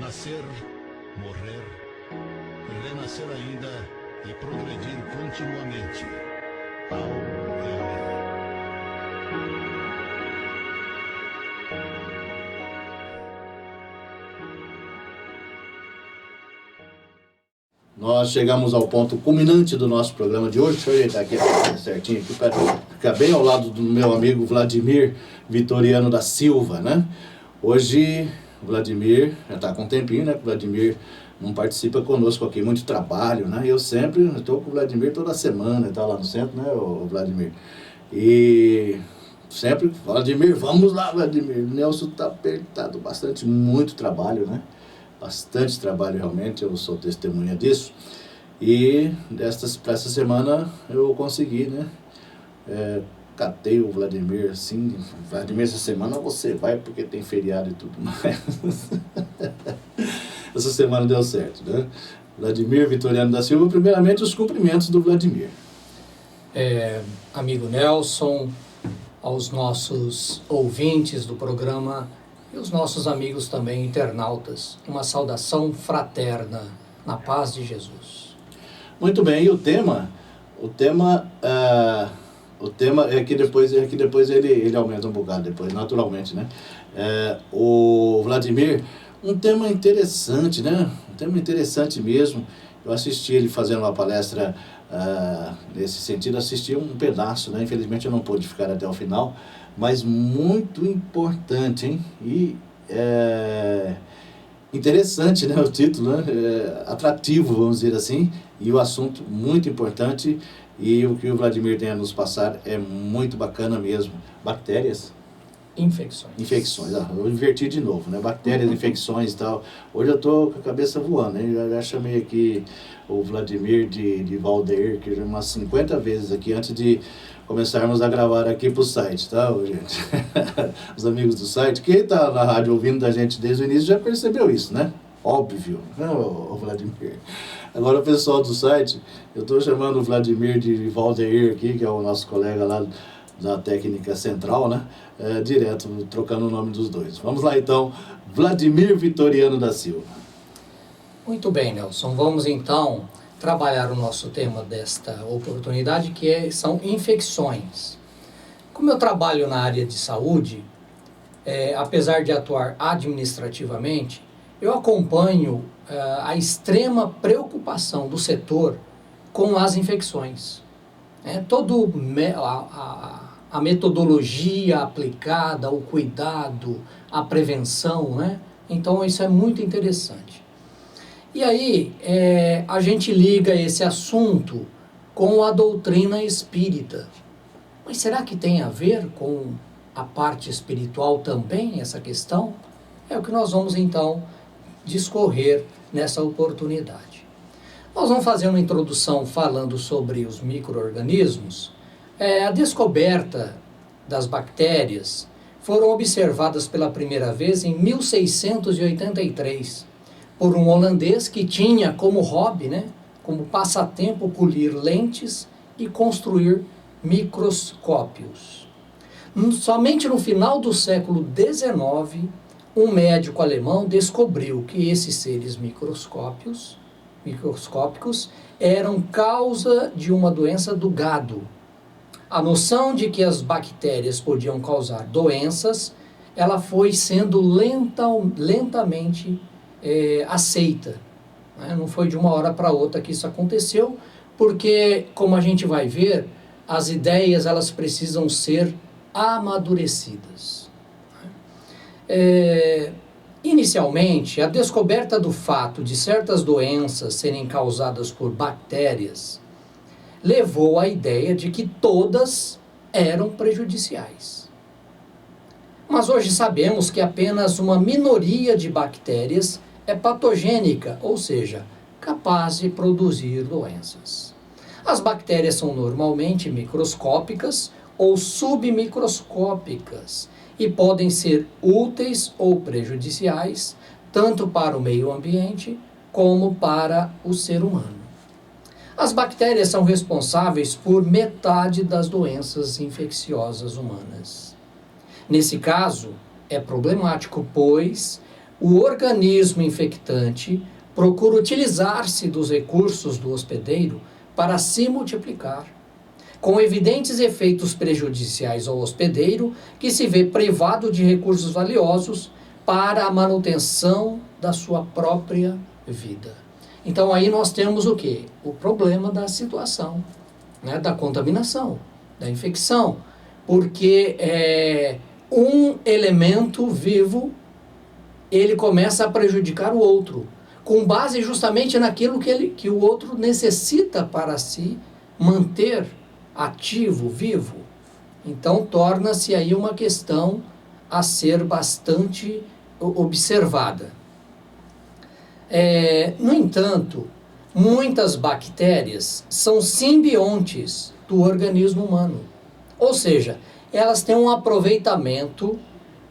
Nascer, morrer, renascer ainda e progredir continuamente. Tal é a lei. Nós chegamos ao ponto culminante do nosso programa de hoje. Deixa eu ajeitar aqui certinho aqui para ficar bem ao lado do meu amigo Vladimir Vitoriano da Silva, né? Hoje o Vladimir já está com um tempinho, né? O Vladimir não participa conosco aqui, muito trabalho, né? Eu estou com o Vladimir toda semana, está lá no centro, né, o Vladimir? E sempre, Vladimir, vamos lá, Vladimir. O Nelson está apertado, muito trabalho, né? Bastante trabalho realmente, eu sou testemunha disso. E para essa semana eu consegui, né? Catei o Vladimir assim, Vladimir, essa semana você vai porque tem feriado e tudo mais. Essa semana deu certo, né? Vladimir Vitoriano da Silva, primeiramente os cumprimentos do Vladimir. Amigo Nelson, aos nossos ouvintes do programa e os nossos amigos também internautas, uma saudação fraterna na paz de Jesus. Muito bem, e o tema é que depois ele aumenta um bocado depois, naturalmente, né? O Vladimir, um tema interessante, né? Um tema interessante mesmo. Eu assisti ele fazendo uma palestra nesse sentido, assisti um pedaço, né? Infelizmente eu não pude ficar até o final, mas muito importante, hein? E interessante, né? O título, né? Atrativo, vamos dizer assim, e o assunto muito importante. E o que o Vladimir tem a nos passar é muito bacana mesmo. Bactérias? Infecções, eu inverti de novo, né? Bactérias, infecções e tal. Hoje eu tô com a cabeça voando, hein? Já chamei aqui o Vladimir de Valdeir, que já umas 50 vezes aqui, antes de começarmos a gravar aqui pro site, tá, gente? Os amigos do site, quem tá na rádio ouvindo da gente desde o início já percebeu isso, né? Óbvio, né, o Vladimir? Agora o pessoal do site, eu estou chamando o Vladimir de Valdeir aqui, que é o nosso colega lá da técnica central, né? Direto, trocando o nome dos dois. Vamos lá então, Vladimir Vitoriano da Silva. Muito bem, Nelson. Vamos então trabalhar o nosso tema desta oportunidade, que são infecções. Como eu trabalho na área de saúde, apesar de atuar administrativamente, eu acompanho a extrema preocupação do setor com as infecções. A metodologia aplicada, o cuidado, a prevenção, né? Então isso é muito interessante. E aí a gente liga esse assunto com a doutrina espírita. Mas será que tem a ver com a parte espiritual também, essa questão? É o que nós vamos então discorrer nessa oportunidade. Nós vamos fazer uma introdução falando sobre os micro-organismos. A descoberta das bactérias foram observadas pela primeira vez em 1683 por um holandês que tinha como hobby, né, como passatempo, polir lentes e construir microscópios. Somente no final do século XIX, um médico alemão descobriu que esses seres microscópicos eram causa de uma doença do gado. A noção de que as bactérias podiam causar doenças, ela foi sendo lentamente aceita. Não foi de uma hora para outra que isso aconteceu, porque, como a gente vai ver, as ideias elas precisam ser amadurecidas. Inicialmente, a descoberta do fato de certas doenças serem causadas por bactérias levou à ideia de que todas eram prejudiciais. Mas hoje sabemos que apenas uma minoria de bactérias é patogênica, ou seja, capaz de produzir doenças. As bactérias são normalmente microscópicas ou submicroscópicas e podem ser úteis ou prejudiciais, tanto para o meio ambiente como para o ser humano. As bactérias são responsáveis por metade das doenças infecciosas humanas. Nesse caso, é problemático, pois o organismo infectante procura utilizar-se dos recursos do hospedeiro para se multiplicar, com evidentes efeitos prejudiciais ao hospedeiro, que se vê privado de recursos valiosos para a manutenção da sua própria vida. Então aí nós temos o quê? O problema da situação, né, da contaminação, da infecção, porque um elemento vivo, ele começa a prejudicar o outro, com base justamente naquilo que o outro necessita para se manter ativo, vivo. Então torna-se aí uma questão a ser bastante observada. No entanto, muitas bactérias são simbiontes do organismo humano, ou seja, elas têm um aproveitamento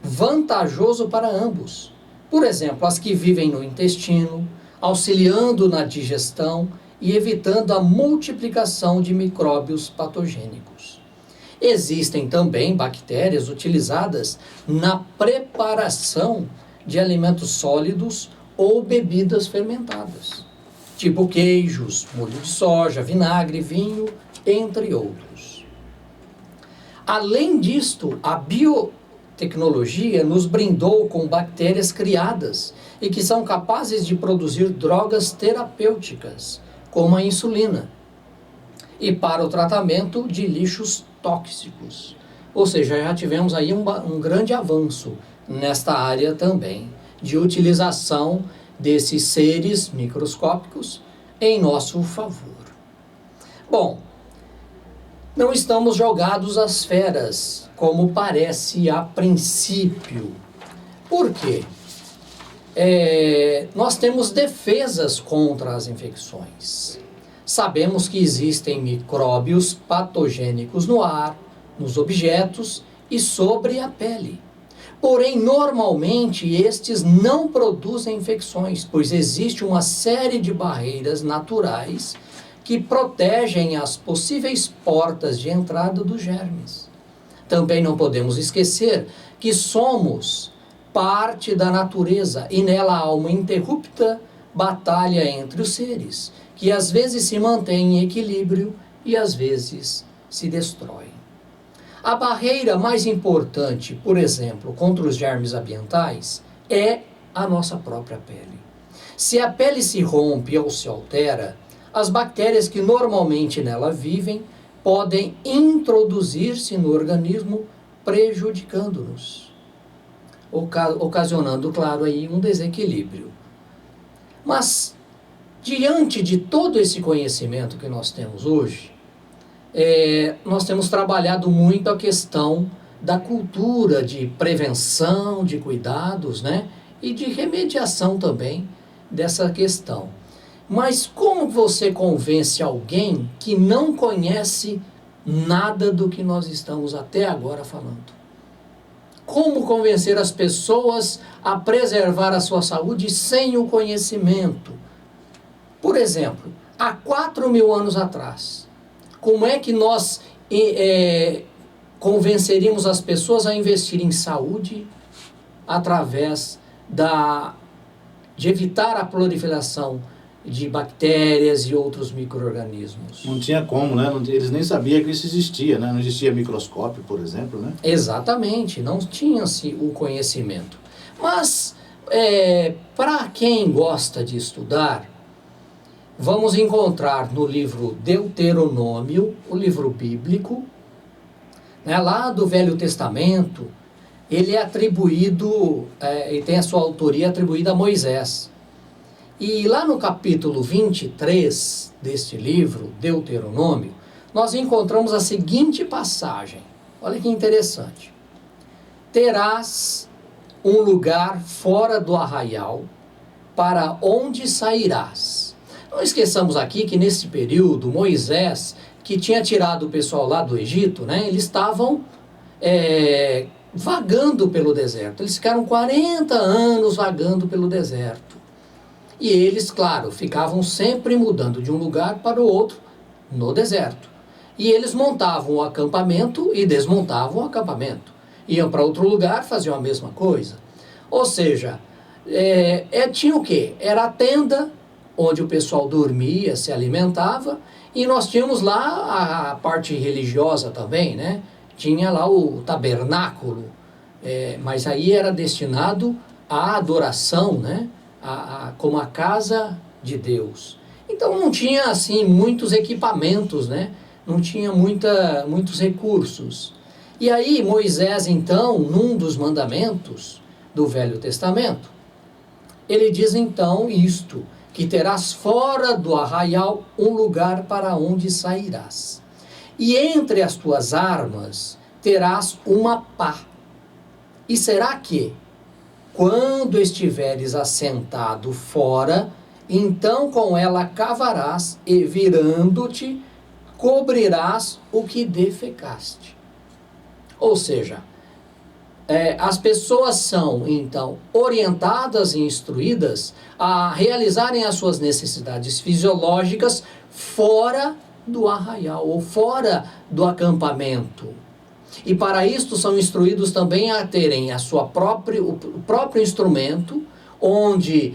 vantajoso para ambos. Por exemplo, as que vivem no intestino, auxiliando na digestão e evitando a multiplicação de micróbios patogênicos. Existem também bactérias utilizadas na preparação de alimentos sólidos ou bebidas fermentadas, tipo queijos, molho de soja, vinagre, vinho, entre outros. Além disto, a biotecnologia nos brindou com bactérias criadas e que são capazes de produzir drogas terapêuticas, como a insulina, e para o tratamento de lixos tóxicos. Ou seja, já tivemos aí um grande avanço nesta área também, de utilização desses seres microscópicos em nosso favor. Bom, não estamos jogados às feras, como parece a princípio. Por quê? Nós temos defesas contra as infecções. Sabemos que existem micróbios patogênicos no ar, nos objetos e sobre a pele. Porém, normalmente, estes não produzem infecções, pois existe uma série de barreiras naturais que protegem as possíveis portas de entrada dos germes. Também não podemos esquecer que somos parte da natureza e nela há uma interrupta batalha entre os seres, que às vezes se mantém em equilíbrio e às vezes se destrói. A barreira mais importante, por exemplo, contra os germes ambientais é a nossa própria pele. Se a pele se rompe ou se altera, as bactérias que normalmente nela vivem podem introduzir-se no organismo, prejudicando-nos, ocasionando, claro, aí um desequilíbrio. Mas, diante de todo esse conhecimento que nós temos hoje, nós temos trabalhado muito a questão da cultura de prevenção, de cuidados, né? E de remediação também dessa questão. Mas como você convence alguém que não conhece nada do que nós estamos até agora falando? Como convencer as pessoas a preservar a sua saúde sem o conhecimento? Por exemplo, há 4.000 anos atrás, como é que nós convenceríamos as pessoas a investir em saúde através de evitar a proliferação de bactérias e outros micro-organismos? Não tinha como, né? Eles nem sabiam que isso existia, né? Não existia microscópio, por exemplo, né? Exatamente, não tinha-se o conhecimento. Mas, para quem gosta de estudar, vamos encontrar no livro Deuteronômio, o livro bíblico, né, lá do Velho Testamento, ele é atribuído, ele tem a sua autoria atribuída a Moisés. E lá no capítulo 23 deste livro, Deuteronômio, nós encontramos a seguinte passagem. Olha que interessante. Terás um lugar fora do arraial, para onde sairás. Não esqueçamos aqui que nesse período, Moisés, que tinha tirado o pessoal lá do Egito, né, eles estavam vagando pelo deserto. Eles ficaram 40 anos vagando pelo deserto. E eles, claro, ficavam sempre mudando de um lugar para o outro no deserto. E eles montavam o acampamento e desmontavam o acampamento. Iam para outro lugar, faziam a mesma coisa. Ou seja, tinha o quê? Era a tenda onde o pessoal dormia, se alimentava, e nós tínhamos lá a parte religiosa também, né? Tinha lá o tabernáculo, mas aí era destinado à adoração, né? Como a casa de Deus. Então não tinha assim muitos equipamentos, né? Não tinha muitos recursos. E aí Moisés, então, num dos mandamentos do Velho Testamento, ele diz então isto, que terás fora do arraial um lugar para onde sairás. E entre as tuas armas terás uma pá. E será que, quando estiveres assentado fora, então com ela cavarás e, virando-te, cobrirás o que defecaste. Ou seja, as pessoas são, então, orientadas e instruídas a realizarem as suas necessidades fisiológicas fora do arraial ou fora do acampamento. E para isto são instruídos também a terem o próprio instrumento, onde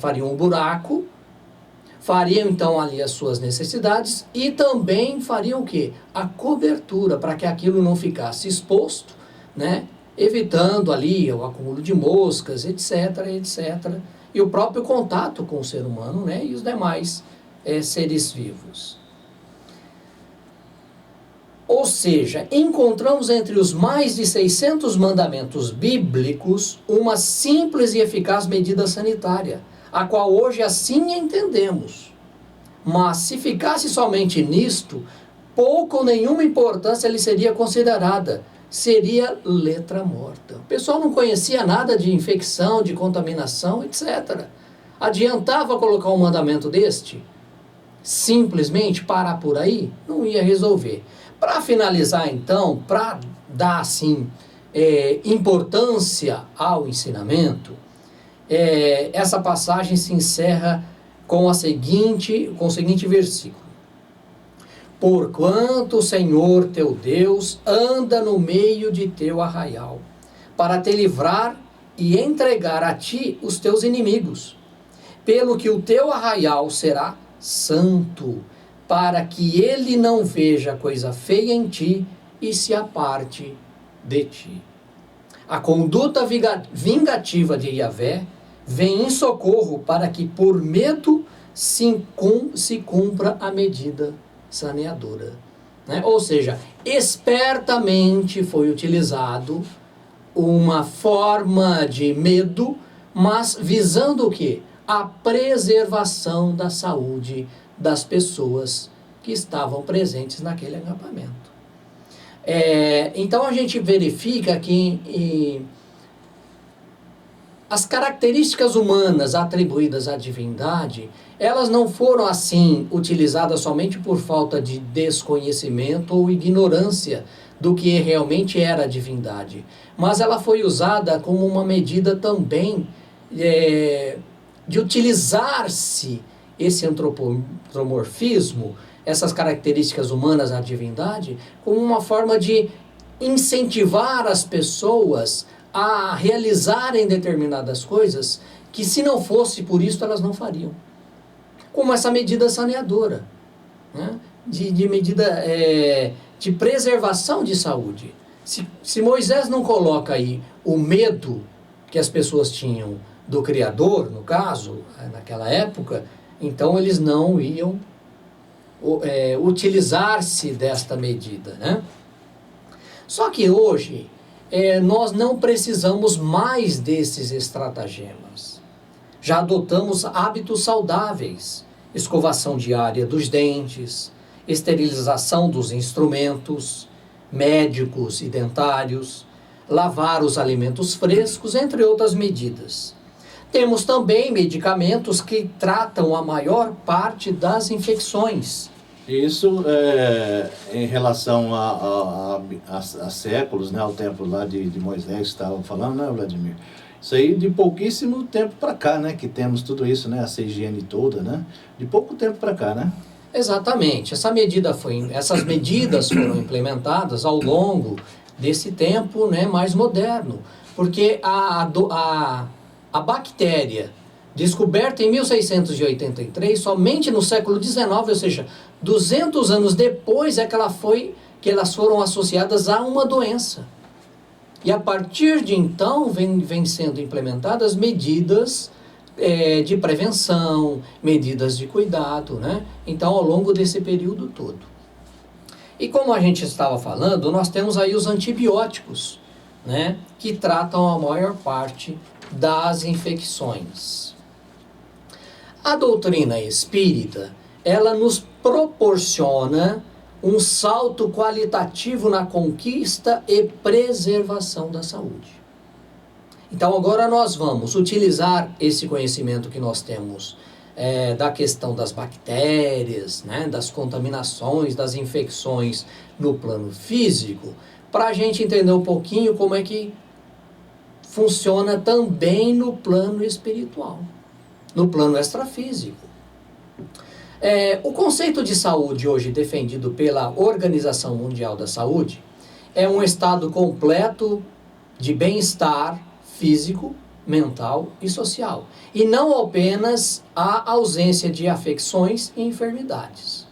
fariam um buraco, fariam então ali as suas necessidades e também fariam o quê? A cobertura, para que aquilo não ficasse exposto, né? Evitando ali o acúmulo de moscas, etc, etc. E o próprio contato com o ser humano, né? E os demais seres vivos. Ou seja, encontramos entre os mais de 600 mandamentos bíblicos uma simples e eficaz medida sanitária, a qual hoje assim entendemos. Mas se ficasse somente nisto, pouco ou nenhuma importância lhe seria considerada. Seria letra morta. O pessoal não conhecia nada de infecção, de contaminação, etc. Adiantava colocar um mandamento deste? Simplesmente parar por aí? Não ia resolver. Para finalizar então, para dar assim importância ao ensinamento, essa passagem se encerra com o seguinte versículo. Porquanto o Senhor teu Deus anda no meio de teu arraial, para te livrar e entregar a ti os teus inimigos, pelo que o teu arraial será santo, para que ele não veja coisa feia em ti e se aparte de ti. A conduta vingativa de Yahvé vem em socorro para que por medo se cumpra a medida saneadora. Né? Ou seja, espertamente foi utilizado uma forma de medo, mas visando o quê? A preservação da saúde das pessoas que estavam presentes naquele acampamento. Então a gente verifica que as características humanas atribuídas à divindade, elas não foram assim utilizadas somente por falta de desconhecimento ou ignorância do que realmente era a divindade, mas ela foi usada como uma medida também de utilizar-se esse antropomorfismo, essas características humanas à divindade, como uma forma de incentivar as pessoas a realizarem determinadas coisas que, se não fosse por isso, elas não fariam. Como essa medida saneadora, né? de medida de preservação de saúde. Se Moisés não coloca aí o medo que as pessoas tinham do Criador, no caso, naquela época, então eles não iam utilizar-se desta medida, né? Só que hoje nós não precisamos mais desses estratagemas. Já adotamos hábitos saudáveis, escovação diária dos dentes, esterilização dos instrumentos médicos e dentários, lavar os alimentos frescos, entre outras medidas. Temos também medicamentos que tratam a maior parte das infecções. Isso em relação a séculos, né, ao tempo lá de Moisés, que estava falando, né, Vladimir? Isso aí de pouquíssimo tempo para cá, né, que temos tudo isso, né, essa higiene toda, né? De pouco tempo para cá, né? Exatamente. Essas medidas foram implementadas ao longo desse tempo, né, mais moderno. Porque a bactéria descoberta em 1683, somente no século XIX, ou seja, 200 anos depois é que elas foram associadas a uma doença. E a partir de então vem sendo implementadas medidas de prevenção, medidas de cuidado, né? Então, ao longo desse período todo. E como a gente estava falando, nós temos aí os antibióticos, né? Que tratam a maior parte das infecções. A doutrina espírita, ela nos proporciona um salto qualitativo na conquista e preservação da saúde. Então agora nós vamos utilizar esse conhecimento que nós temos da questão das bactérias, né, das contaminações, das infecções no plano físico, para a gente entender um pouquinho como é que funciona também no plano espiritual, no plano extrafísico. O conceito de saúde hoje defendido pela Organização Mundial da Saúde é um estado completo de bem-estar físico, mental e social, e não apenas a ausência de afecções e enfermidades.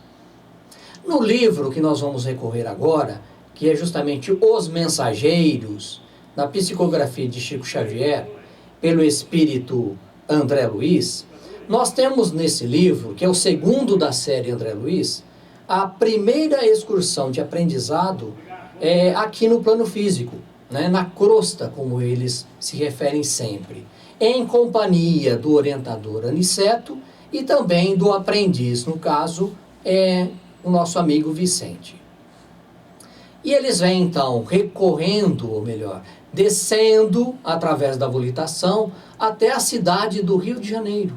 No livro que nós vamos recorrer agora, que é justamente Os Mensageiros, na psicografia de Chico Xavier, pelo espírito André Luiz, nós temos nesse livro, que é o segundo da série André Luiz, a primeira excursão de aprendizado aqui no plano físico, né, na crosta, como eles se referem sempre, em companhia do orientador Aniceto e também do aprendiz, no caso, o nosso amigo Vicente. E eles vêm então recorrendo, ou melhor, descendo através da volitação até a cidade do Rio de Janeiro.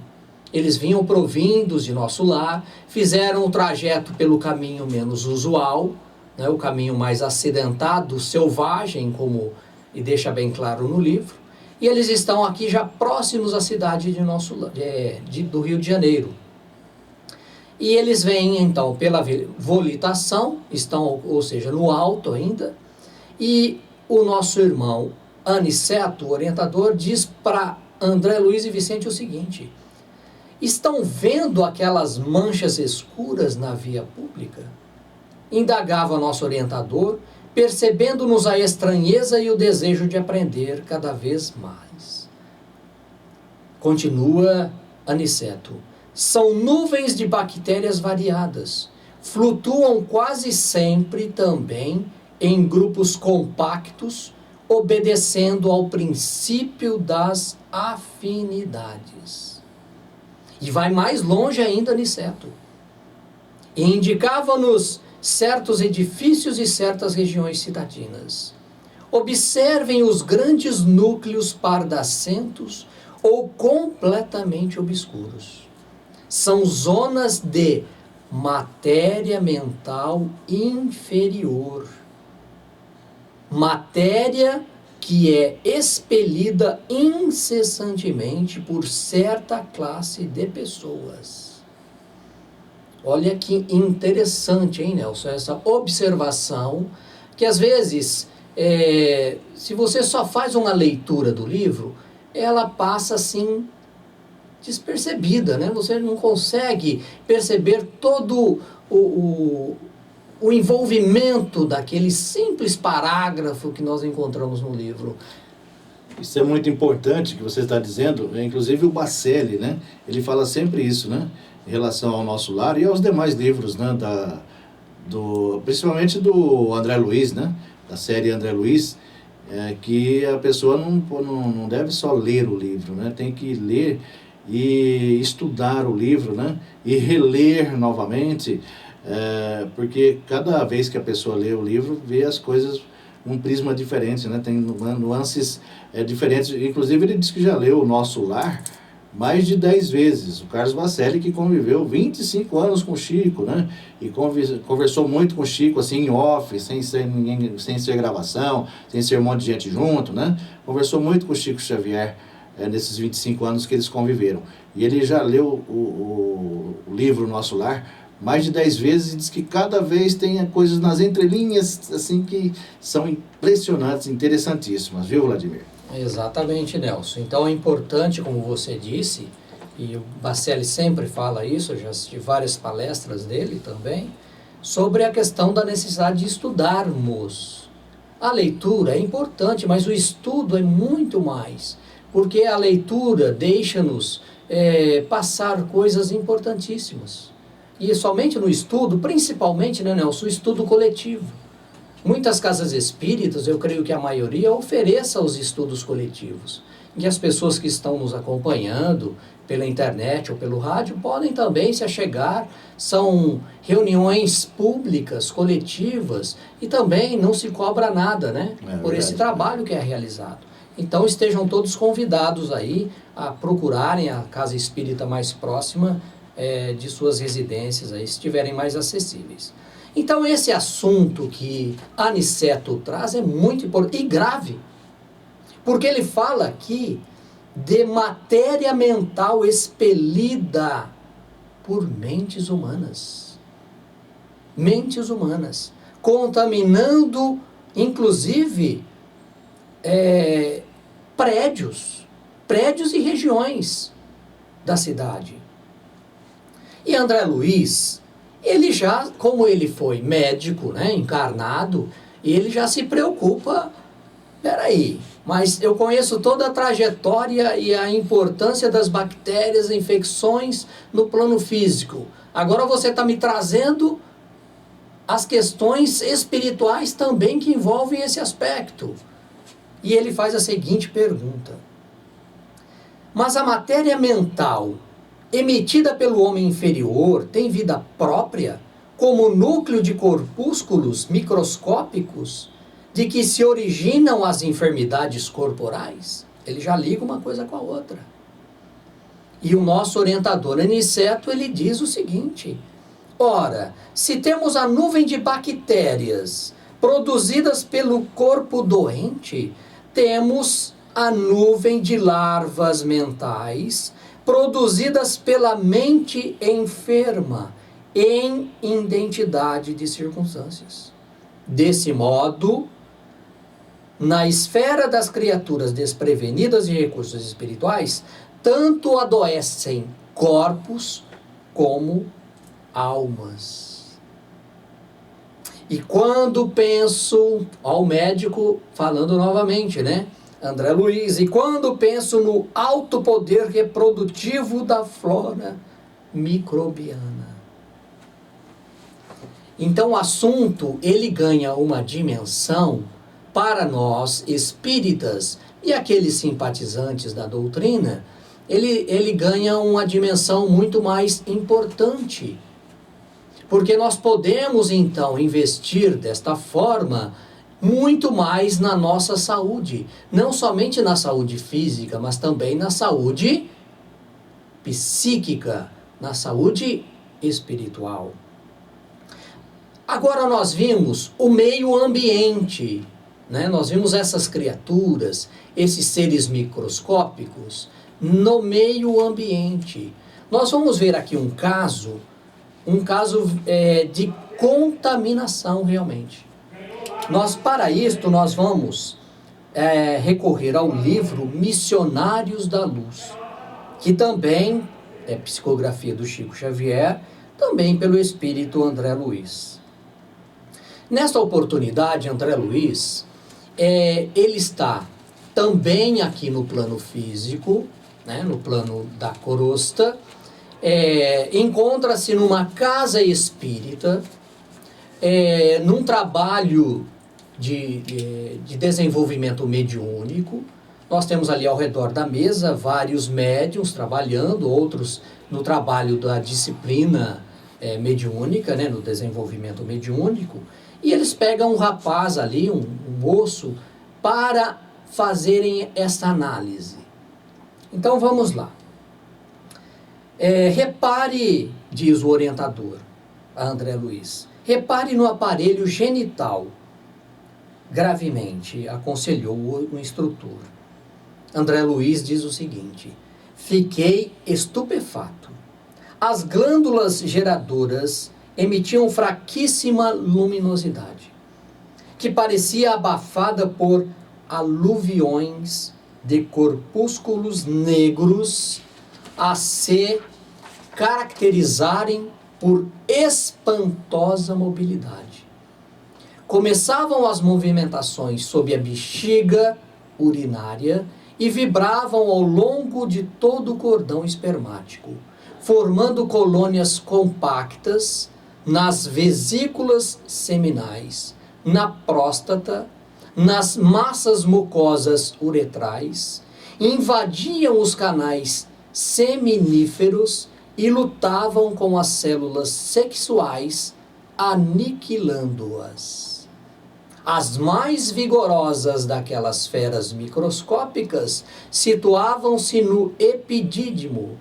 Eles vinham provindos de nosso lar, fizeram o trajeto pelo caminho menos usual, né, o caminho mais acidentado, selvagem, e deixa bem claro no livro, e eles estão aqui já próximos à cidade do Rio de Janeiro. E eles vêm então pela volitação, estão, ou seja, no alto ainda, e o nosso irmão Aniceto, o orientador, diz para André Luiz e Vicente o seguinte: estão vendo aquelas manchas escuras na via pública? Indagava nosso orientador, percebendo-nos a estranheza e o desejo de aprender cada vez mais. Continua Aniceto: são nuvens de bactérias variadas, flutuam quase sempre também em grupos compactos, obedecendo ao princípio das afinidades. E vai mais longe ainda Aniceto. E indicava-nos certos edifícios e certas regiões cidadinas. Observem os grandes núcleos pardacentos ou completamente obscuros. São zonas de matéria mental inferior. Matéria que é expelida incessantemente por certa classe de pessoas. Olha que interessante, hein, Nelson? Essa observação que às vezes, se você só faz uma leitura do livro, ela passa assim despercebida, né? Você não consegue perceber todo o envolvimento daquele simples parágrafo que nós encontramos no livro. Isso é muito importante que você está dizendo, inclusive o Bacelli, né? Ele fala sempre isso, né? Em relação ao nosso lar e aos demais livros, né? Principalmente do André Luiz, né? Da série André Luiz, que a pessoa não deve só ler o livro, né? Tem que ler e estudar o livro, né? E reler novamente, porque cada vez que a pessoa lê o livro, vê as coisas um prisma diferente, né? Tem nuances diferentes. Inclusive ele diz que já leu O Nosso Lar mais de 10 vezes. O Carlos Bacelli, que conviveu 25 anos com o Chico, né? E conversou muito com o Chico, assim, em off, sem ser gravação, sem ser um monte de gente junto, né? Conversou muito com o Chico Xavier nesses 25 anos que eles conviveram. E ele já leu o livro Nosso Lar mais de 10 vezes, e diz que cada vez tem coisas nas entrelinhas, assim, que são impressionantes, interessantíssimas, viu, Vladimir? Exatamente, Nelson. Então é importante, como você disse, e o Bacelli sempre fala isso, eu já assisti várias palestras dele também, sobre a questão da necessidade de estudarmos. A leitura é importante, mas o estudo é muito mais, porque a leitura deixa-nos passar coisas importantíssimas. E somente no estudo, principalmente, né, Nelson, o estudo coletivo. Muitas casas espíritas, eu creio que a maioria, ofereça os estudos coletivos, em que as pessoas que estão nos acompanhando pela internet ou pelo rádio podem também se achegar. São reuniões públicas, coletivas, e também não se cobra nada, né, por esse trabalho que é realizado. Então estejam todos convidados aí a procurarem a casa espírita mais próxima de suas residências, aí, se estiverem mais acessíveis. Então esse assunto que Aniceto traz é muito importante e grave, porque ele fala aqui de matéria mental expelida por mentes humanas. Mentes humanas, contaminando, inclusive, prédios e regiões da cidade. E André Luiz, ele já, como ele foi médico, né, encarnado, ele já se preocupa, peraí, mas eu conheço toda a trajetória e a importância das bactérias e infecções no plano físico. Agora você está me trazendo as questões espirituais também que envolvem esse aspecto. E ele faz a seguinte pergunta: mas a matéria mental emitida pelo homem inferior tem vida própria, como núcleo de corpúsculos microscópicos de que se originam as enfermidades corporais? Ele já liga uma coisa com a outra. E o nosso orientador Aniceto, ele diz o seguinte: ora, se temos a nuvem de bactérias produzidas pelo corpo doente, temos a nuvem de larvas mentais produzidas pela mente enferma em identidade de circunstâncias. Desse modo, na esfera das criaturas desprevenidas de recursos espirituais, tanto adoecem corpos como almas. E quando penso, ao médico falando novamente, né? André Luiz, e quando penso no alto poder reprodutivo da flora microbiana. Então o assunto, ele ganha uma dimensão para nós espíritas e aqueles simpatizantes da doutrina, ele ganha uma dimensão muito mais importante. Porque nós podemos então investir desta forma muito mais na nossa saúde, não somente na saúde física, mas também na saúde psíquica, na saúde espiritual. Agora nós vimos o meio ambiente, né? Nós vimos essas criaturas, esses seres microscópicos no meio ambiente. Nós vamos ver aqui um caso de contaminação realmente. Para isto, nós vamos recorrer ao livro Missionários da Luz, que também é psicografia do Chico Xavier, também pelo espírito André Luiz. Nesta oportunidade, André Luiz, ele está também aqui no plano físico, né, no plano da crosta, encontra-se numa casa espírita, num trabalho de desenvolvimento mediúnico. Nós temos ali ao redor da mesa vários médiuns trabalhando, outros no trabalho da disciplina mediúnica, né, no desenvolvimento mediúnico, e eles pegam um rapaz ali, um moço, para fazerem essa análise. Então vamos lá. Repare, diz o orientador, a André Luiz, repare no aparelho genital, gravemente, aconselhou o instrutor. André Luiz diz o seguinte: fiquei estupefato. as glândulas geradoras emitiam fraquíssima luminosidade, que parecia abafada por aluviões de corpúsculos negros a se caracterizarem por espantosa mobilidade. Começavam as movimentações sob a bexiga urinária e vibravam ao longo de todo o cordão espermático, formando colônias compactas nas vesículas seminais, na próstata, nas massas mucosas uretrais, invadiam os canais seminíferos e lutavam com as células sexuais, aniquilando-as. As mais vigorosas daquelas feras microscópicas situavam-se no epidídimo,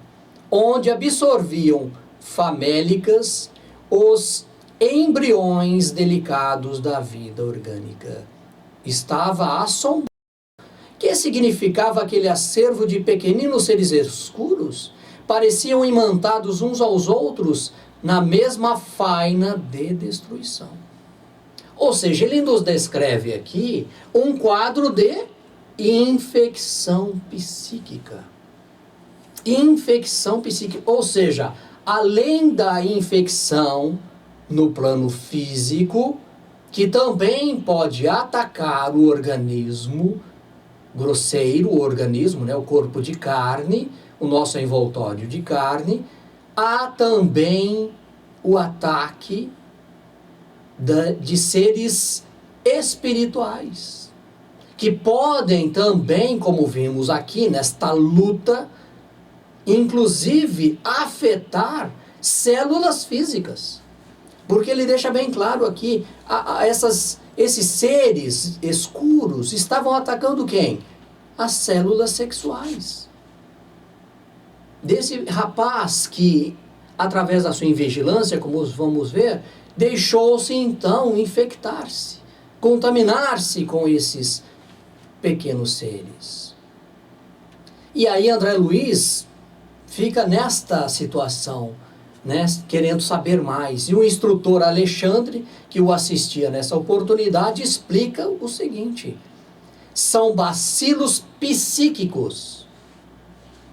onde absorviam famélicas os embriões delicados da vida orgânica. Estava assombrado. Que significava aquele acervo de pequeninos seres escuros? Pareciam imantados uns aos outros na mesma faina de destruição. Ou seja, ele nos descreve aqui um quadro de infecção psíquica. Infecção psíquica, ou seja, além da infecção no plano físico, que também pode atacar o organismo grosseiro, o organismo, né, o corpo de carne, o nosso envoltório de carne, há também o ataque de seres espirituais, que podem também, como vimos aqui nesta luta, inclusive afetar células físicas. Porque ele deixa bem claro aqui, esses seres escuros estavam atacando quem? As células sexuais. Desse rapaz que, através da sua invigilância, como vamos ver, deixou-se então infectar-se, contaminar-se com esses pequenos seres. E aí André Luiz fica nesta situação, né, querendo saber mais. E o instrutor Alexandre, que o assistia nessa oportunidade, explica o seguinte: são bacilos psíquicos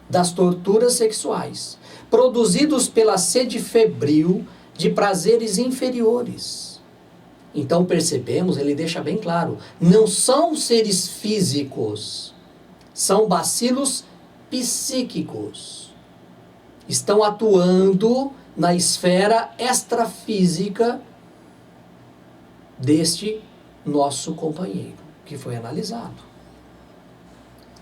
das torturas sexuais, produzidos pela sede febril de prazeres inferiores. Então percebemos, ele deixa bem claro, não são seres físicos, são bacilos psíquicos. Estão atuando na esfera extrafísica deste nosso companheiro, que foi analisado.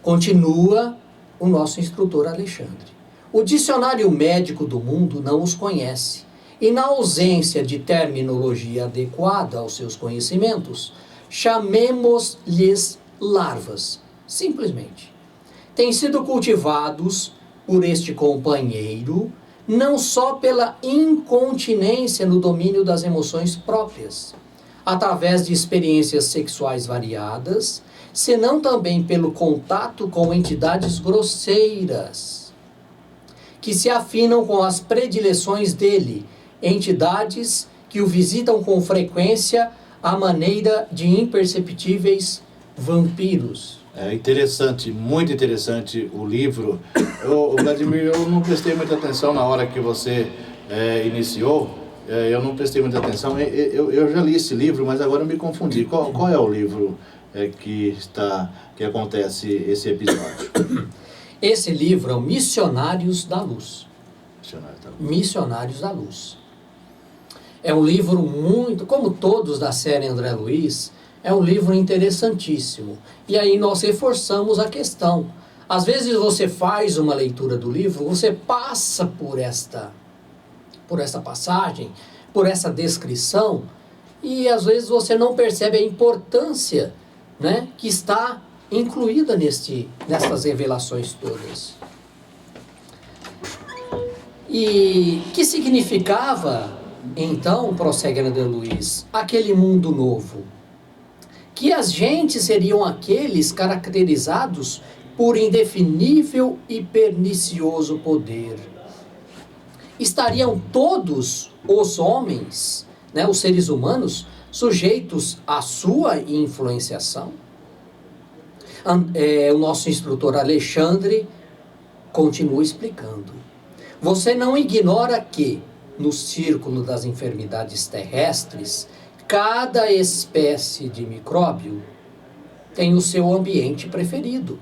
Continua o nosso instrutor Alexandre. O dicionário médico do mundo não os conhece, e na ausência de terminologia adequada aos seus conhecimentos, chamemos-lhes larvas, simplesmente. Têm sido cultivados por este companheiro, não só pela incontinência no domínio das emoções próprias, através de experiências sexuais variadas, senão também pelo contato com entidades grosseiras, que se afinam com as predileções dele, entidades que o visitam com frequência à maneira de imperceptíveis vampiros. É interessante, muito interessante o livro. Vladimir, eu não prestei muita atenção na hora que você iniciou. Eu não prestei muita atenção. Eu já li esse livro, mas agora eu me confundi. Qual é o livro que acontece esse episódio? Esse livro é o Missionários da Luz. Missionários da Luz. Missionários da Luz. É um livro muito, como todos da série André Luiz, é um livro interessantíssimo. E aí nós reforçamos a questão. Às vezes você faz uma leitura do livro, você passa por esta passagem, por essa descrição, e às vezes você não percebe a importância, né, que está incluída nestas revelações todas. E que significava, então, prossegue André Luiz, aquele mundo novo? Que as gentes seriam aqueles caracterizados por indefinível e pernicioso poder, estariam todos os homens, né, os seres humanos, sujeitos à sua influenciação? O nosso instrutor Alexandre continua explicando. Você não ignora que, no círculo das enfermidades terrestres, cada espécie de micróbio tem o seu ambiente preferido.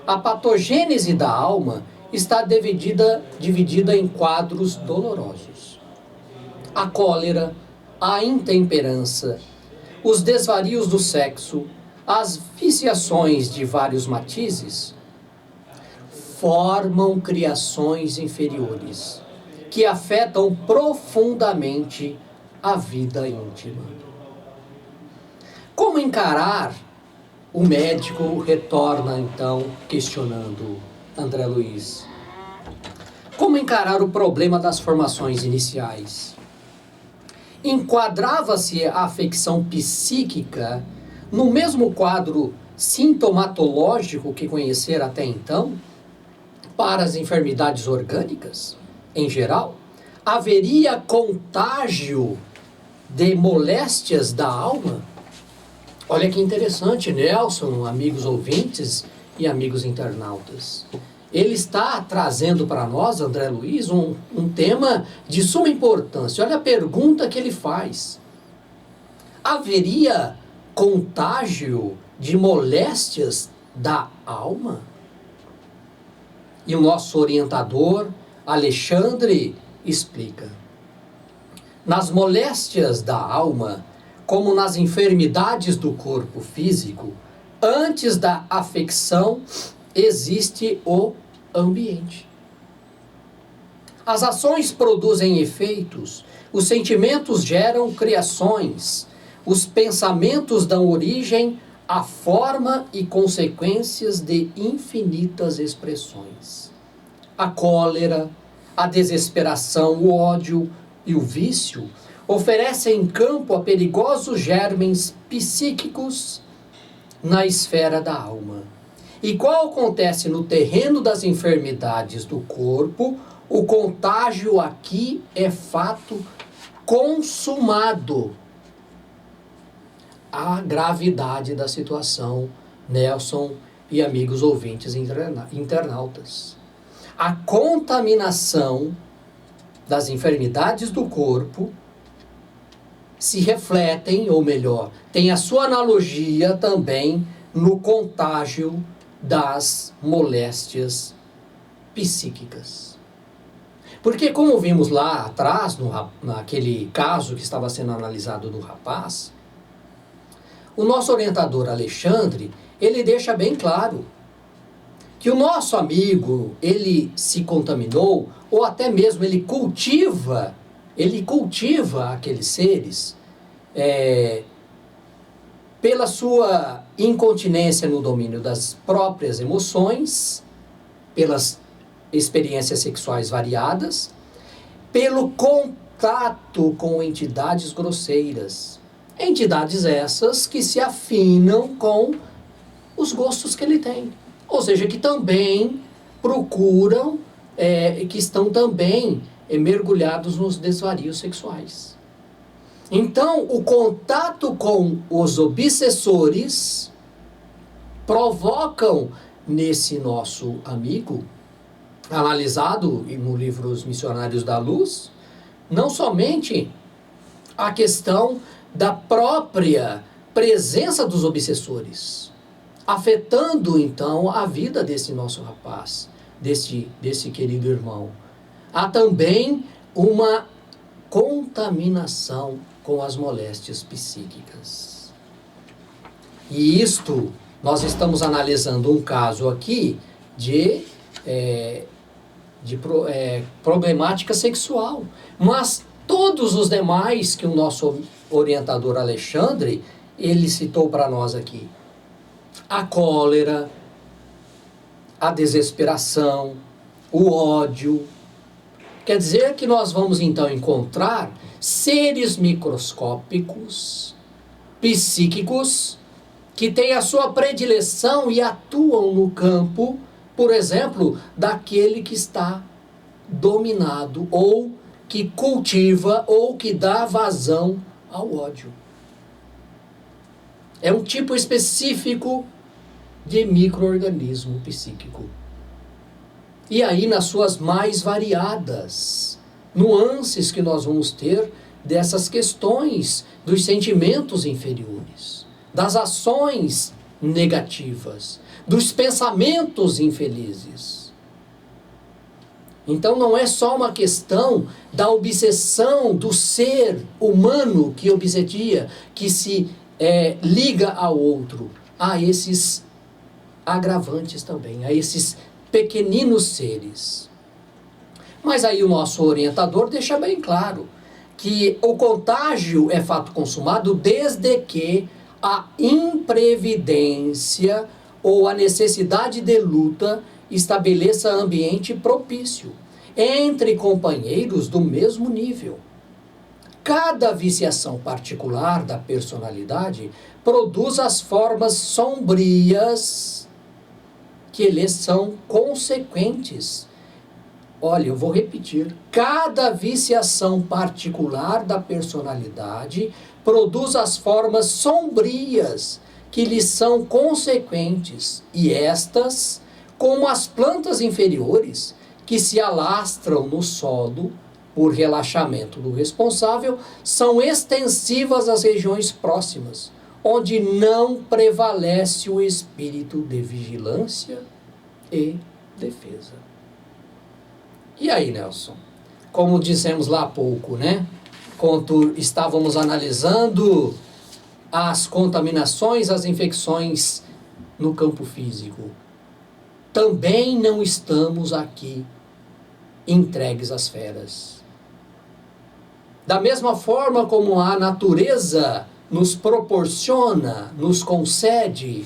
A patogênese da alma está dividida em quadros dolorosos. A cólera, a intemperança, os desvarios do sexo, as viciações de vários matizes, formam criações inferiores que afetam profundamente a vida íntima. Como encarar? O médico retorna então questionando André Luiz. Como encarar o problema das formações iniciais? Enquadrava-se a afecção psíquica no mesmo quadro sintomatológico que conhecera até então? Para as enfermidades orgânicas, em geral, haveria contágio de moléstias da alma? Olha que interessante, Nelson, amigos ouvintes e amigos internautas. Ele está trazendo para nós, André Luiz, um tema de suma importância. Olha a pergunta que ele faz. Haveria contágio de moléstias da alma? E o nosso orientador, Alexandre, explica. Nas moléstias da alma, como nas enfermidades do corpo físico, antes da afecção, existe o ambiente. As ações produzem efeitos, os sentimentos geram criações, os pensamentos dão origem a forma e consequências de infinitas expressões. A cólera, a desesperação, o ódio e o vício oferecem campo a perigosos germens psíquicos na esfera da alma. E qual acontece no terreno das enfermidades do corpo, o contágio aqui é fato consumado. A gravidade da situação, Nelson e amigos ouvintes internautas. A contaminação das enfermidades do corpo se refletem, ou melhor, tem a sua analogia também no contágio das moléstias psíquicas. Porque, como vimos lá atrás, naquele caso que estava sendo analisado do rapaz, o nosso orientador Alexandre, ele deixa bem claro que o nosso amigo, ele se contaminou, ou até mesmo ele cultiva aqueles seres pela sua incontinência no domínio das próprias emoções, pelas experiências sexuais variadas, pelo contato com entidades grosseiras. Entidades essas que se afinam com os gostos que ele tem. Ou seja, que também procuram, que estão também mergulhados nos desvarios sexuais. Então, o contato com os obsessores provocam nesse nosso amigo, analisado no livro Os Missionários da Luz, não somente a questão da própria presença dos obsessores, afetando então a vida desse nosso rapaz, desse querido irmão. Há também uma contaminação com as moléstias psíquicas. E isto, nós estamos analisando um caso aqui de problemática sexual, mas todos os demais que o nosso orientador Alexandre, ele citou para nós aqui. A cólera, a desesperação, o ódio. Quer dizer que nós vamos então encontrar seres microscópicos, psíquicos, que têm a sua predileção e atuam no campo, por exemplo, daquele que está dominado ou que cultiva ou que dá vazão ao ódio. É um tipo específico de micro-organismo psíquico. E aí, nas suas mais variadas nuances que nós vamos ter dessas questões dos sentimentos inferiores, das ações negativas, dos pensamentos infelizes. Então não é só uma questão da obsessão do ser humano que obsedia, que se liga ao outro. Há esses agravantes também, há esses pequeninos seres. Mas aí o nosso orientador deixa bem claro que o contágio é fato consumado desde que a imprevidência ou a necessidade de luta estabeleça ambiente propício entre companheiros do mesmo nível. Cada viciação particular da personalidade produz as formas sombrias que lhes são consequentes. Olha, eu vou repetir. Cada viciação particular da personalidade produz as formas sombrias que lhes são consequentes. E estas, como as plantas inferiores, que se alastram no solo por relaxamento do responsável, são extensivas às regiões próximas, onde não prevalece o espírito de vigilância e defesa. E aí, Nelson? Como dissemos lá há pouco, né? Quando estávamos analisando as contaminações, as infecções no campo físico, também não estamos aqui entregues às feras. Da mesma forma como a natureza nos proporciona, nos concede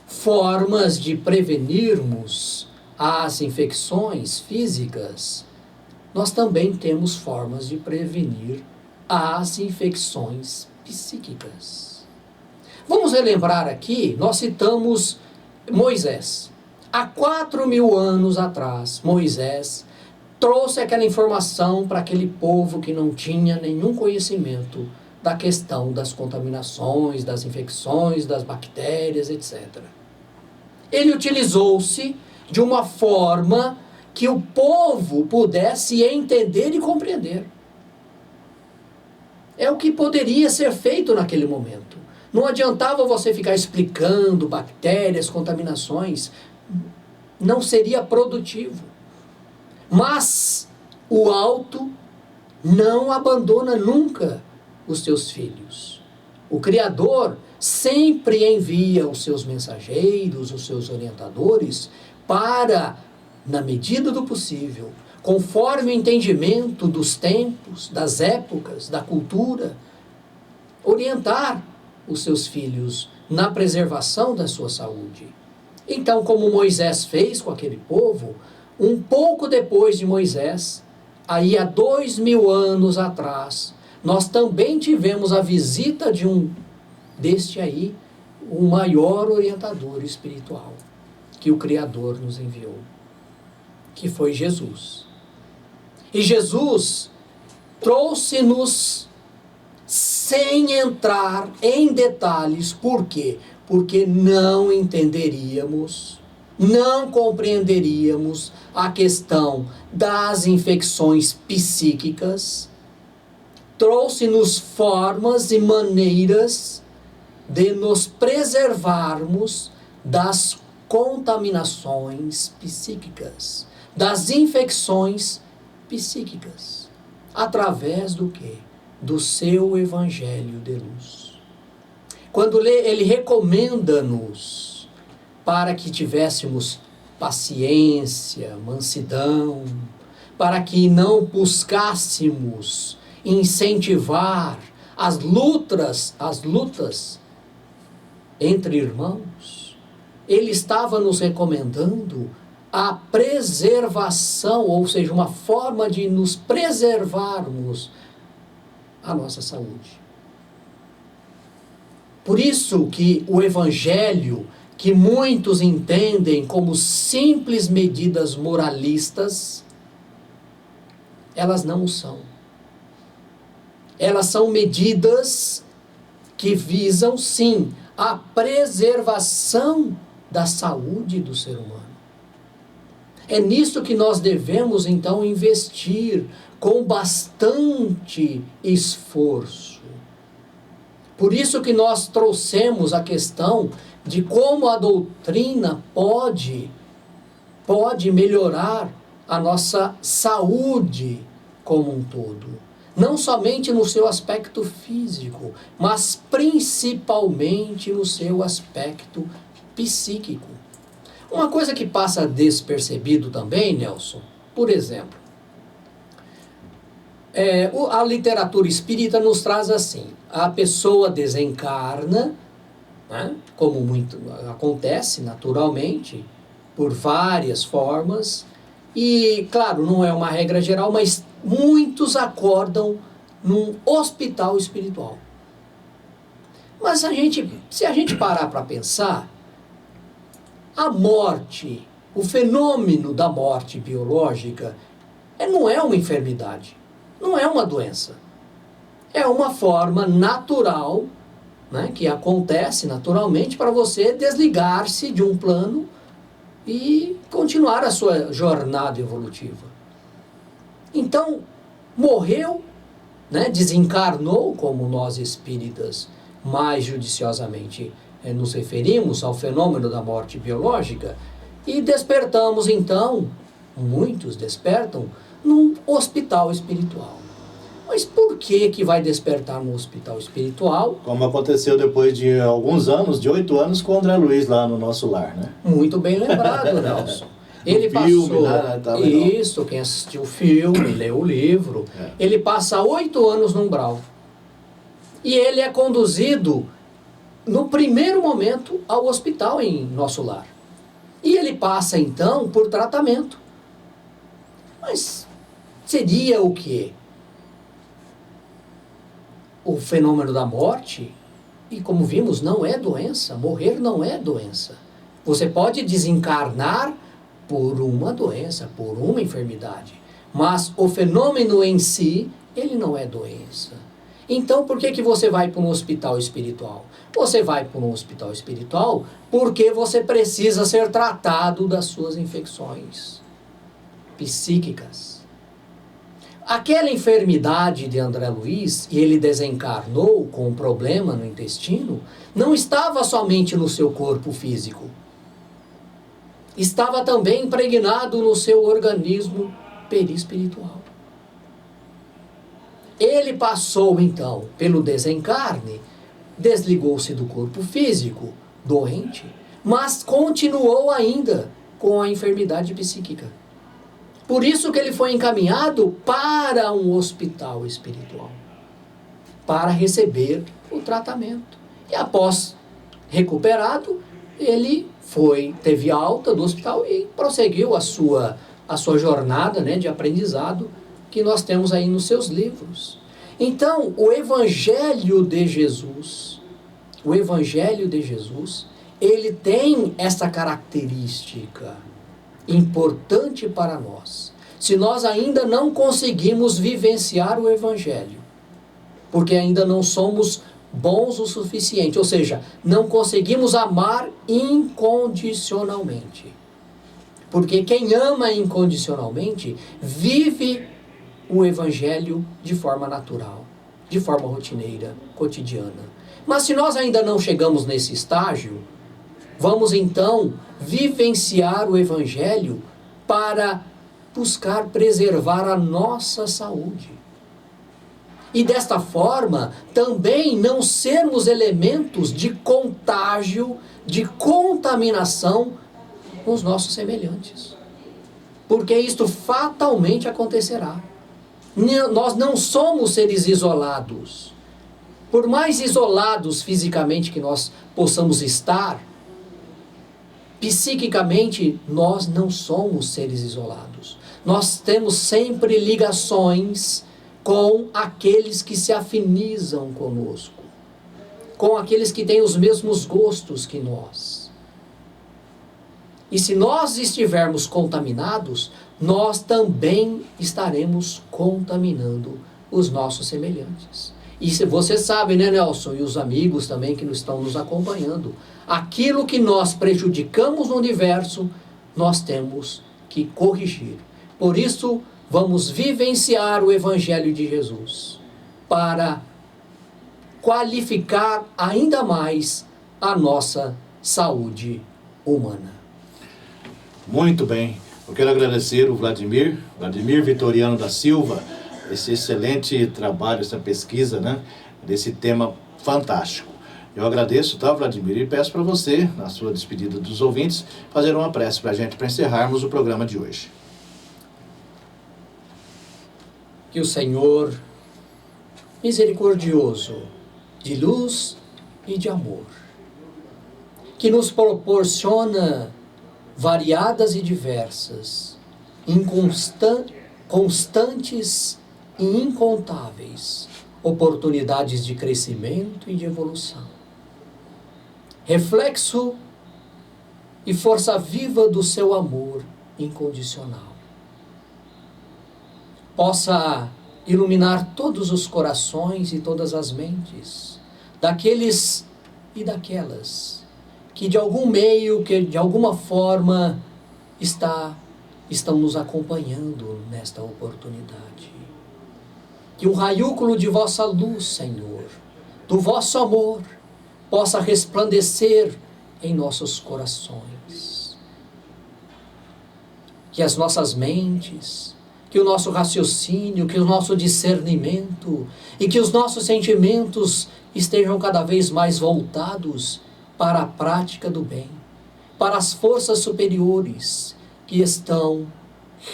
formas de prevenirmos as infecções físicas, nós também temos formas de prevenir as infecções psíquicas. Vamos relembrar aqui, nós citamos Moisés. Há 4.000 anos atrás, Moisés trouxe aquela informação para aquele povo que não tinha nenhum conhecimento da questão das contaminações, das infecções, das bactérias, etc. Ele utilizou-se de uma forma que o povo pudesse entender e compreender. É o que poderia ser feito naquele momento. Não adiantava você ficar explicando bactérias, contaminações. Não seria produtivo. Mas o alto não abandona nunca os seus filhos. O Criador sempre envia os seus mensageiros, os seus orientadores, para, na medida do possível, conforme o entendimento dos tempos, das épocas, da cultura, orientar os seus filhos na preservação da sua saúde. Então, como Moisés fez com aquele povo, um pouco depois de Moisés, aí há 2.000 anos atrás, nós também tivemos a visita de o maior orientador espiritual que o Criador nos enviou, que foi Jesus. E Jesus trouxe-nos sem entrar em detalhes. Por quê? Porque não entenderíamos, não compreenderíamos a questão das infecções psíquicas. Trouxe-nos formas e maneiras de nos preservarmos das contaminações psíquicas, das infecções psíquicas. Através do quê? Do seu Evangelho de luz. Quando ele recomenda-nos para que tivéssemos paciência, mansidão, para que não buscássemos incentivar as lutas entre irmãos, ele estava nos recomendando a preservação, ou seja, uma forma de nos preservarmos a nossa saúde. Por isso que o Evangelho, que muitos entendem como simples medidas moralistas, elas não o são. Elas são medidas que visam, sim, a preservação da saúde do ser humano. É nisso que nós devemos, então, investir com bastante esforço. Por isso que nós trouxemos a questão de como a doutrina pode melhorar a nossa saúde como um todo. Não somente no seu aspecto físico, mas principalmente no seu aspecto psíquico. Uma coisa que passa despercebido também, Nelson, por exemplo, a literatura espírita nos traz assim: a pessoa desencarna, né, como muito acontece naturalmente, por várias formas, e, claro, não é uma regra geral, mas muitos acordam num hospital espiritual. Mas se a gente parar para pensar, a morte, o fenômeno da morte biológica, não é uma enfermidade, não é uma doença. É uma forma natural, né, que acontece naturalmente para você desligar-se de um plano e continuar a sua jornada evolutiva. Então, morreu, né, desencarnou, como nós espíritas mais judiciosamente nos referimos ao fenômeno da morte biológica, e despertamos então, muitos despertam, num hospital espiritual. Mas por que vai despertar no hospital espiritual? Como aconteceu depois de alguns anos, de 8 anos, com o André Luiz lá no nosso lar, né? Muito bem lembrado, Nelson. Ele filme, passou, né? isso, quem assistiu o filme, leu o livro, ele passa 8 anos no umbral. E ele é conduzido, no primeiro momento, ao hospital em nosso lar. E ele passa, então, por tratamento. Mas seria o quê? O fenômeno da morte, e como vimos, não é doença. Morrer não é doença. Você pode desencarnar por uma doença, por uma enfermidade, mas o fenômeno em si, ele não é doença. Então, por que você vai para um hospital espiritual? Você vai para um hospital espiritual porque você precisa ser tratado das suas infecções psíquicas. Aquela enfermidade de André Luiz, e ele desencarnou com um problema no intestino, não estava somente no seu corpo físico. Estava também impregnado no seu organismo perispiritual. Ele passou, então, pelo desencarne, desligou-se do corpo físico, doente, mas continuou ainda com a enfermidade psíquica. Por isso que ele foi encaminhado para um hospital espiritual, para receber o tratamento. E após recuperado, ele teve alta do hospital e prosseguiu a sua jornada, né, de aprendizado que nós temos aí nos seus livros. Então, o Evangelho de Jesus, ele tem essa característica importante para nós. Se nós ainda não conseguimos vivenciar o Evangelho, porque ainda não somos bons o suficiente, ou seja, não conseguimos amar incondicionalmente. Porque quem ama incondicionalmente vive o Evangelho de forma natural, de forma rotineira, cotidiana. Mas se nós ainda não chegamos nesse estágio, vamos então vivenciar o Evangelho para buscar preservar a nossa saúde. E desta forma, também não sermos elementos de contágio, de contaminação com os nossos semelhantes. Porque isto fatalmente acontecerá. Nós não somos seres isolados. Por mais isolados fisicamente que nós possamos estar, psiquicamente nós não somos seres isolados. Nós temos sempre ligações com aqueles que se afinizam conosco, com aqueles que têm os mesmos gostos que nós. E se nós estivermos contaminados, nós também estaremos contaminando os nossos semelhantes. E se você sabe, né, Nelson, e os amigos também que estão nos acompanhando, aquilo que nós prejudicamos no universo, nós temos que corrigir. Por isso, vamos vivenciar o Evangelho de Jesus, para qualificar ainda mais a nossa saúde humana. Muito bem. Eu quero agradecer o Vladimir Vitoriano da Silva, esse excelente trabalho, essa pesquisa, né, desse tema fantástico. Eu agradeço, tá, Vladimir, e peço para você, na sua despedida dos ouvintes, fazer uma prece para a gente, para encerrarmos o programa de hoje. Que o Senhor, misericordioso, de luz e de amor, que nos proporciona variadas e diversas, constantes e incontáveis oportunidades de crescimento e de evolução. Reflexo e força viva do seu amor incondicional. Possa iluminar todos os corações e todas as mentes daqueles e daquelas que de algum meio, que de alguma forma estão nos acompanhando nesta oportunidade. Que o raiúculo de vossa luz, Senhor, do vosso amor, possa resplandecer em nossos corações. Que as nossas mentes, que o nosso raciocínio, que o nosso discernimento e que os nossos sentimentos estejam cada vez mais voltados para a prática do bem, para as forças superiores que estão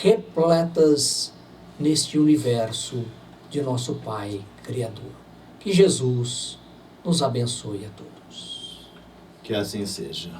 repletas neste universo de nosso Pai Criador. Que Jesus nos abençoe a todos. Que assim seja.